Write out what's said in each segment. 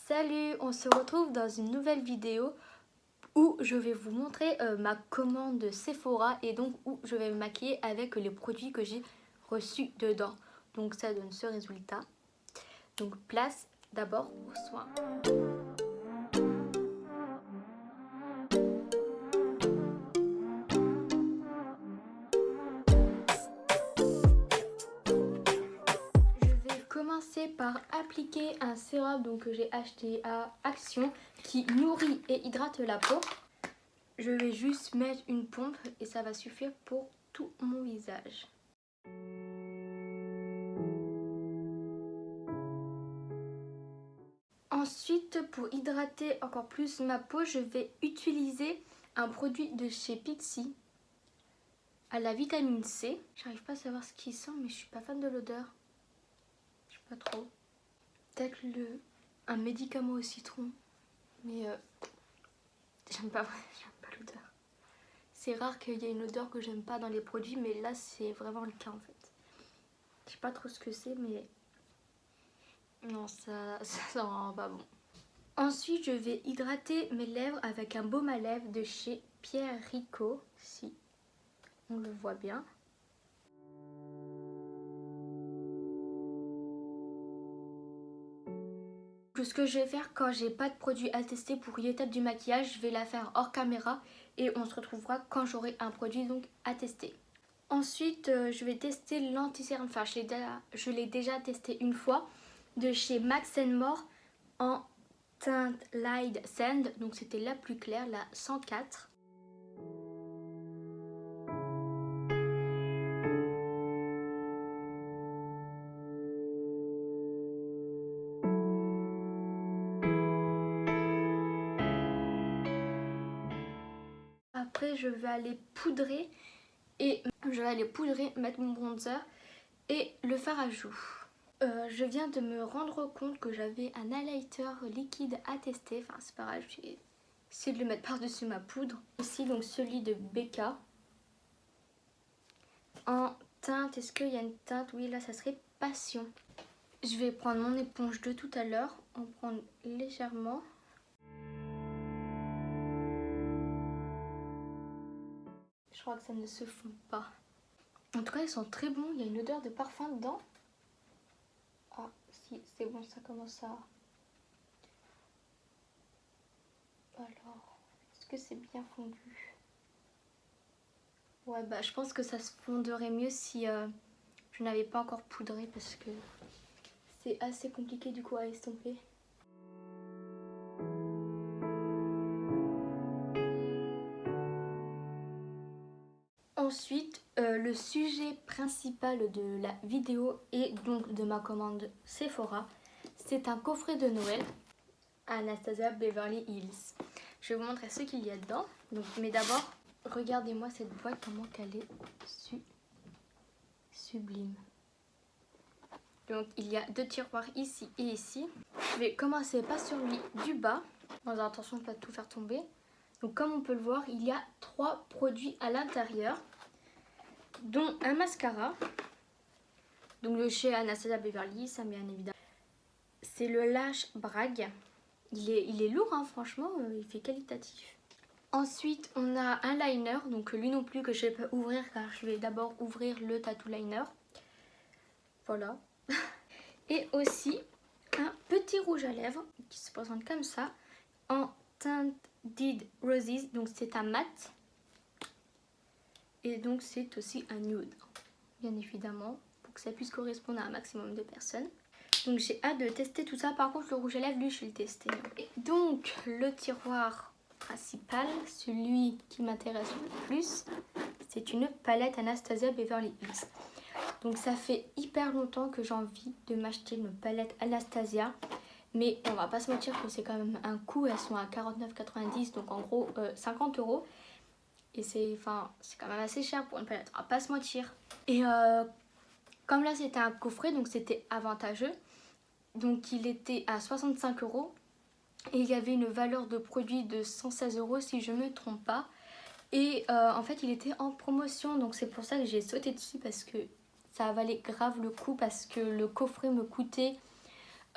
Salut, on se retrouve dans une nouvelle vidéo où je vais vous montrer ma commande Sephora et donc où je vais me maquiller avec les produits que j'ai reçus dedans. Donc ça donne ce résultat. Donc place d'abord aux soins. Je vais commencer par appliquer un sérum donc, que j'ai acheté à Action qui nourrit et hydrate la peau. Je vais juste mettre une pompe et ça va suffire pour tout mon visage. Ensuite, pour hydrater encore plus ma peau, je vais utiliser un produit de chez Pixi à la vitamine C. J'arrive pas à savoir ce qu'il sent, mais je suis pas fan de l'odeur. Je sais pas trop. Peut-être un médicament au citron, mais j'aime pas l'odeur. C'est rare qu'il y ait une odeur que j'aime pas dans les produits, mais là c'est vraiment le cas en fait. Je sais pas trop ce que c'est, mais non, ça sent vraiment pas bon. Ensuite, je vais hydrater mes lèvres avec un baume à lèvres de chez Pierre Rico, si on le voit bien. Ce que je vais faire quand j'ai pas de produit à tester pour une étape du maquillage, je vais la faire hors caméra et on se retrouvera quand j'aurai un produit donc à tester. Ensuite, je vais tester l'anti-cerne, enfin je l'ai déjà testé une fois, de chez Max More en teinte Light Sand, donc c'était la plus claire, la 104. Après, je vais aller poudrer mettre mon bronzer et le fard à joues. Je viens de me rendre compte que j'avais un highlighter liquide à tester. Enfin, c'est pas grave, j'ai essayé de le mettre par-dessus ma poudre. Ici, donc celui de Becca. En teinte, est-ce qu'il y a une teinte? Oui, là, ça serait Passion. Je vais prendre mon éponge de tout à l'heure, en prendre légèrement. Je crois que ça ne se fond pas. En tout cas, ils sont très bons. Il y a une odeur de parfum dedans. Ah, si, c'est bon, ça commence à... Alors, est-ce que c'est bien fondu? Ouais, bah je pense que ça se fonderait mieux si je n'avais pas encore poudré parce que c'est assez compliqué du coup à estomper. Ensuite, le sujet principal de la vidéo et donc de ma commande Sephora, c'est un coffret de Noël Anastasia Beverly Hills. Je vais vous montrer ce qu'il y a dedans. Donc, mais d'abord, regardez-moi cette boîte, comment qu'elle est sublime. Donc il y a deux tiroirs ici et ici. Je vais commencer par celui du bas. Bon, attention de ne pas tout faire tomber. Donc comme on peut le voir, il y a 3 produits à l'intérieur, dont un mascara. Donc le chez Anastasia Beverly, ça bien évidemment. C'est le Lash Brag. Il est lourd, hein, franchement, il fait qualitatif. Ensuite, on a un liner, donc lui non plus que je peux ouvrir car je vais d'abord ouvrir le tattoo liner. Voilà. Et aussi un petit rouge à lèvres qui se présente comme ça en teinte Dead Roses, donc c'est un mat. Et donc c'est aussi un nude, bien évidemment, pour que ça puisse correspondre à un maximum de personnes. Donc j'ai hâte de tester tout ça. Par contre le rouge à lèvres, lui je vais le tester. Et donc le tiroir principal, celui qui m'intéresse le plus, c'est une palette Anastasia Beverly Hills. Donc ça fait hyper longtemps que j'ai envie de m'acheter une palette Anastasia. Mais on va pas se mentir que c'est quand même un coût. Elles sont à 49,90, donc en gros 50 €. Et c'est quand même assez cher pour une palette, on va pas se mentir. Et comme là c'était un coffret, donc c'était avantageux. Donc il était à 65 €. Et il y avait une valeur de produit de 116 € si je me trompe pas. Et en fait il était en promotion, donc c'est pour ça que j'ai sauté dessus parce que ça valait grave le coup, parce que le coffret me coûtait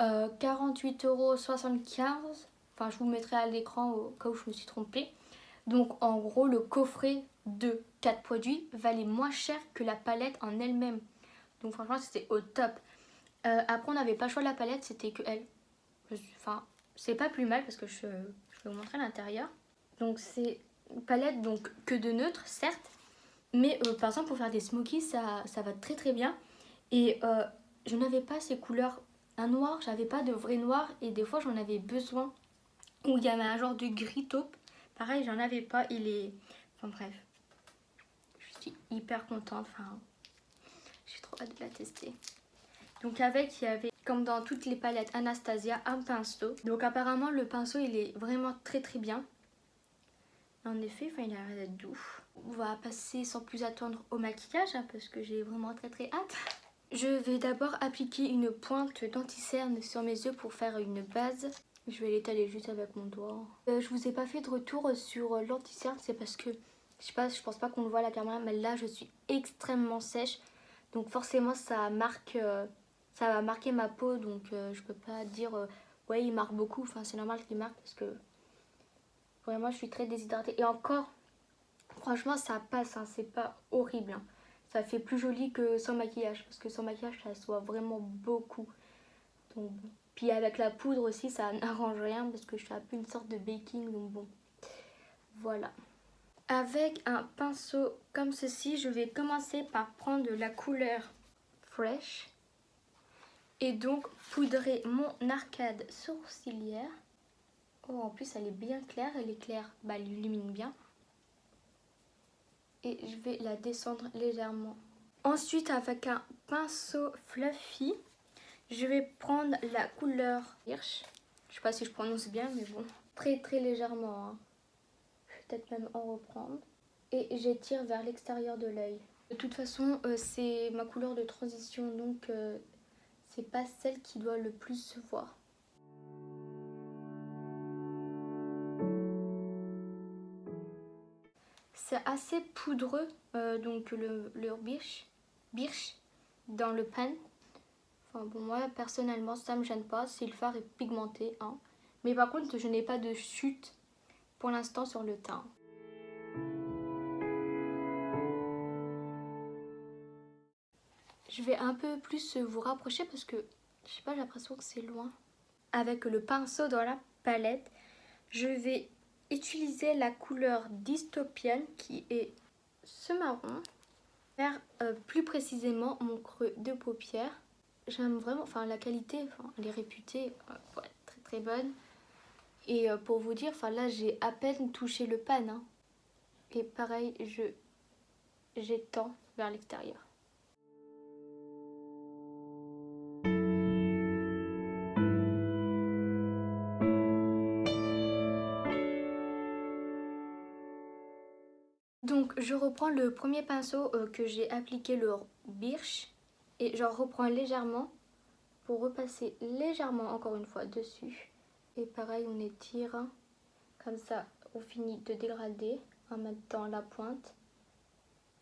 48,75 €. Enfin, je vous mettrai à l'écran au cas où je me suis trompée. Donc en gros, le coffret de 4 produits valait moins cher que la palette en elle-même. Donc franchement, c'était au top. Après, on n'avait pas le choix de la palette, c'était que elle. Enfin, c'est pas plus mal parce que je vais vous montrer l'intérieur. Donc c'est une palette donc que de neutre, certes. Mais par exemple, pour faire des smokies, ça va très très bien. Et je n'avais pas ces couleurs. Un noir, j'avais pas de vrai noir. Et des fois, j'en avais besoin. Où il y avait un genre de gris taupe. Pareil, j'en avais pas. Il est... Enfin bref. Je suis hyper contente. Enfin, j'ai trop hâte de la tester. Donc avec, il y avait, comme dans toutes les palettes Anastasia, un pinceau. Donc apparemment, le pinceau, il est vraiment très très bien. En effet, enfin, il a l'air d'être doux. On va passer sans plus attendre au maquillage, hein, parce que j'ai vraiment très très hâte. Je vais d'abord appliquer une pointe d'anti-cerne sur mes yeux pour faire une base. Je vais l'étaler juste avec mon doigt. Je vous ai pas fait de retour sur l'anti-cerne, c'est parce que, je sais pas, je pense pas qu'on le voit à la caméra, mais là je suis extrêmement sèche. Donc forcément ça marque, ça va marquer ma peau, donc je peux pas dire, ouais il marque beaucoup, enfin c'est normal qu'il marque parce que vraiment je suis très déshydratée. Et encore, franchement ça passe, hein, c'est pas horrible. Hein. Ça fait plus joli que sans maquillage, parce que sans maquillage ça se voit vraiment beaucoup. Donc bon. Puis avec la poudre aussi ça n'arrange rien parce que je fais un peu une sorte de baking, donc bon. Voilà. Avec un pinceau comme ceci, je vais commencer par prendre la couleur Fresh. Et donc poudrer mon arcade sourcilière. Oh, en plus elle est bien claire, elle est claire, bah elle illumine bien. Et je vais la descendre légèrement. Ensuite avec un pinceau fluffy, je vais prendre la couleur Hirsch. Je sais pas si je prononce bien, mais bon. Très très légèrement. Hein. Je vais peut-être même en reprendre. Et j'étire vers l'extérieur de l'œil. De toute façon, c'est ma couleur de transition, donc c'est pas celle qui doit le plus se voir. C'est assez poudreux, donc le birch dans le pan. Enfin bon, moi personnellement ça me gêne pas si le fard est pigmenté. Hein. Mais par contre je n'ai pas de chute pour l'instant sur le teint. Je vais un peu plus vous rapprocher parce que je sais pas, j'ai l'impression que c'est loin. Avec le pinceau dans la palette, je vais utiliser la couleur Dystopian qui est ce marron. Faire plus précisément mon creux de paupière. J'aime vraiment, enfin la qualité, enfin, elle est réputée pour être très très bonne. Et pour vous dire, enfin là j'ai à peine touché le pan. Hein. Et pareil, j'étends vers l'extérieur. Donc je reprends le premier pinceau que j'ai appliqué, le Birch, et j'en reprends légèrement pour repasser légèrement encore une fois dessus. Et pareil, on étire, comme ça on finit de dégrader en mettant la pointe.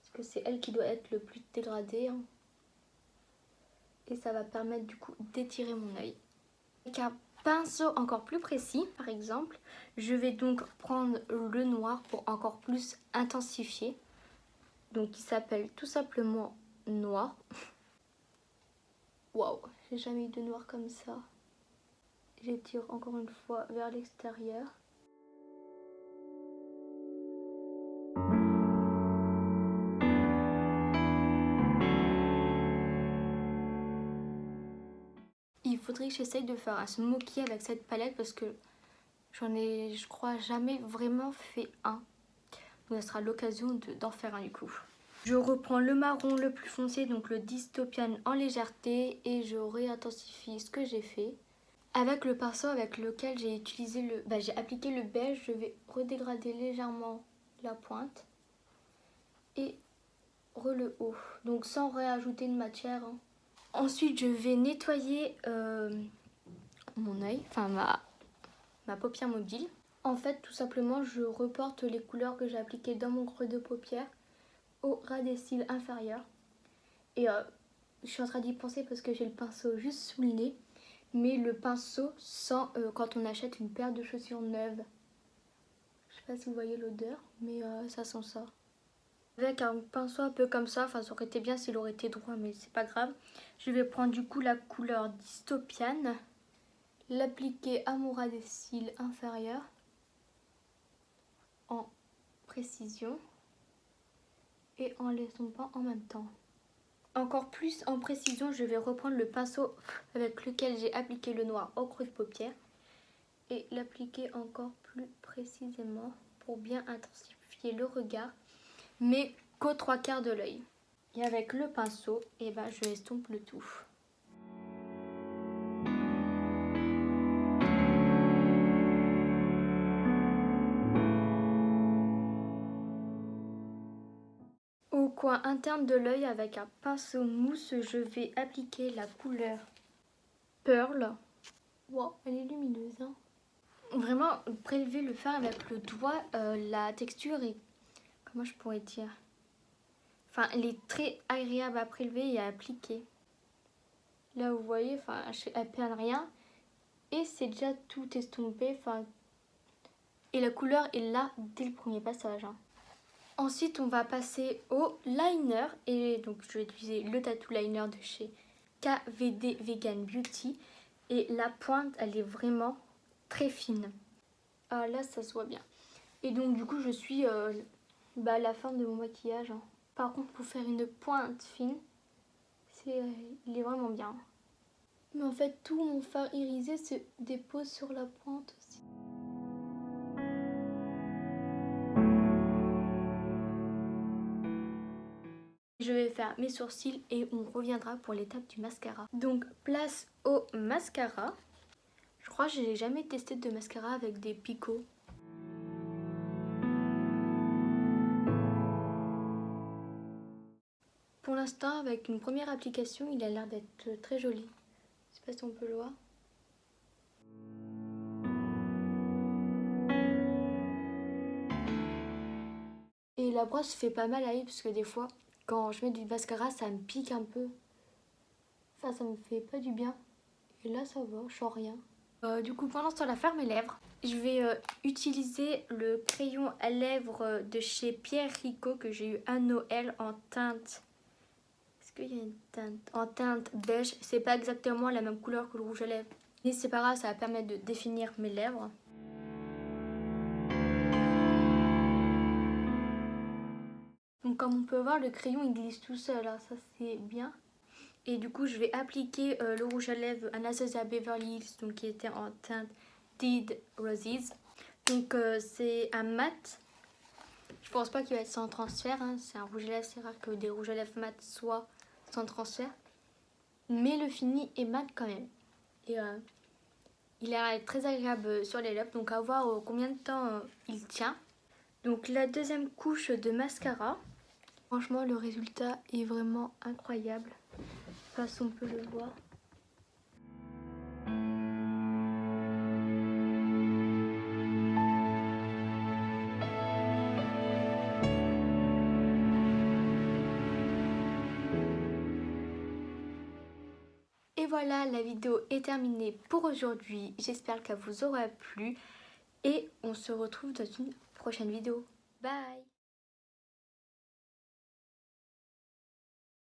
Parce que c'est elle qui doit être le plus dégradée. Hein. Et ça va permettre du coup d'étirer mon œil. Avec un pinceau encore plus précis, par exemple, je vais donc prendre le noir pour encore plus intensifier. Donc il s'appelle tout simplement Noir. Waouh, j'ai jamais eu de noir comme ça. J'étire encore une fois vers l'extérieur. Il faudrait que j'essaye de faire un smoky avec cette palette parce que j'en ai, je crois, jamais vraiment fait un. Donc ça sera l'occasion d'en faire un du coup. Je reprends le marron le plus foncé, donc le Dystopian en légèreté, et je réintensifie ce que j'ai fait. Avec le pinceau avec lequel j'ai utilisé j'ai appliqué le beige, je vais redégrader légèrement la pointe et le haut, donc sans réajouter de matière. Hein. Ensuite, je vais nettoyer mon œil, enfin ma paupière mobile. En fait, tout simplement, je reporte les couleurs que j'ai appliquées dans mon creux de paupière au ras des cils inférieurs. Et je suis en train d'y penser parce que j'ai le pinceau juste sous le nez. mais le pinceau sent quand on achète une paire de chaussures neuves. Je sais pas si vous voyez l'odeur, mais ça sent ça. Avec un pinceau un peu comme ça, enfin ça aurait été bien s'il aurait été droit, mais c'est pas grave. Je vais prendre du coup la couleur Dystopian, l'appliquer à mon ras des cils inférieur en précision et en l'estompant en même temps. Encore plus en précision, je vais reprendre le pinceau avec lequel j'ai appliqué le noir au creux de paupière et l'appliquer encore plus précisément pour bien intensifier le regard, mais qu'aux 3/4 de l'œil. Et avec le pinceau, je estompe le tout. Au coin interne de l'œil, avec un pinceau mousse, je vais appliquer la couleur Pearl. Wow, elle est lumineuse, hein. Vraiment, prélever le fard avec le doigt, la texture est, comment je pourrais dire, enfin, elle est très agréable à prélever et à appliquer. Là, vous voyez, enfin, elle perd rien et c'est déjà tout estompé, enfin, et la couleur est là dès le premier passage, hein. Ensuite, on va passer au liner et donc je vais utiliser le tattoo liner de chez KVD Vegan Beauty et la pointe, elle est vraiment très fine. Ah là, ça se voit bien. Et donc du coup, je suis à la fin de mon maquillage, hein. Par contre, pour faire une pointe fine, il est vraiment bien. Mais en fait, tout mon fard irisé se dépose sur la pointe aussi. Je vais faire mes sourcils et on reviendra pour l'étape du mascara. Donc place au mascara. Je crois que je n'ai jamais testé de mascara avec des picots. Pour l'instant, avec une première application, il a l'air d'être très joli. Je sais pas si on peut le voir. Et la brosse fait pas mal à l'œil parce que des fois, quand je mets du mascara, ça me pique un peu. Enfin, ça me fait pas du bien. Et là, ça va, je sens rien. Du coup, pendant ce temps-là, faire mes lèvres, je vais utiliser le crayon à lèvres de chez Pierre Rico que j'ai eu à Noël en teinte. Est-ce qu'il y a une teinte? En teinte beige. C'est pas exactement la même couleur que le rouge à lèvres. Mais c'est pas grave, ça va permettre de définir mes lèvres. Donc comme on peut voir, le crayon il glisse tout seul, hein, ça c'est bien. Et du coup, je vais appliquer le rouge à lèvres Anastasia Beverly Hills, donc qui était en teinte Dead Roses. Donc c'est un mat. Je pense pas qu'il va être sans transfert, hein. C'est un rouge à lèvres, c'est rare que des rouges à lèvres mat soient sans transfert. Mais le fini est mat quand même. Et il est très agréable sur les lèvres, donc à voir combien de temps il tient. Donc la deuxième couche de mascara. Franchement, le résultat est vraiment incroyable. Je sais pas si on peut le voir. Et voilà, la vidéo est terminée pour aujourd'hui. J'espère qu'elle vous aura plu et on se retrouve dans une prochaine vidéo. Bye!